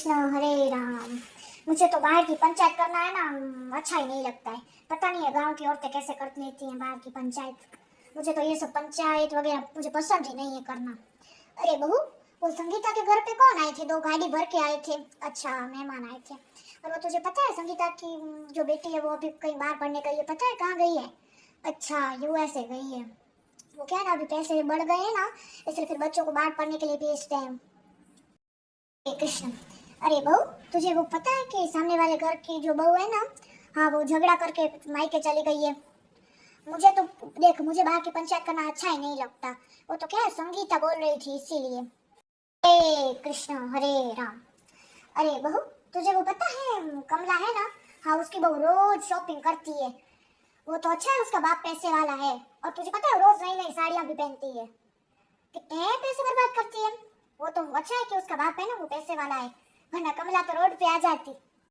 कृष्ण हरे राम। मुझे तो बाहर की पंचायत करना है ना, अच्छा ही नहीं लगता है। पता नहीं है गांव की औरतें कैसे कर लेती हैं बाहर की पंचायत। मुझे तो ये सब पंचायत वगैरह मुझे पसंद ही नहीं है करना। अरे बहू, वो संगीता के घर पे कौन आए थे? दो गाड़ी भर के आए थे। अच्छा, मेहमान आए थे। और वो तुझे पता है संगीता की जो बेटी है वो अभी कहीं बाहर पढ़ने गई है? पता है कहाँ गई है? अच्छा, यूएसए गई है। वो क्या है ना, अभी पैसे बढ़ गए हैं ना, इसलिए फिर बच्चों को बाहर पढ़ने के लिए भेजते हैं। हरे कृष्ण। अरे बहू, तुझे वो पता है कि सामने वाले घर की जो बहू है ना, हाँ वो झगड़ा करके मायके चली गई है। मुझे तो देख, मुझे बाहर की पंचायत करना अच्छा ही नहीं लगता। वो तो क्या है, संगीता बोल रही थी इसीलिए। हरे कृष्ण हरे राम। अरे बहू, तुझे वो पता है कमला है ना, हाँ उसकी बहू रोज शॉपिंग करती है। वो तो अच्छा है, उसका बाप पैसे वाला है। और तुझे पता है रोज नई नई साड़ियां भी पहनती है। कितने पैसे बर्बाद करती है। वो तो अच्छा है कि उसका बाप है ना वो पैसे वाला है, वरना कमला तो रोड पे आ जाती।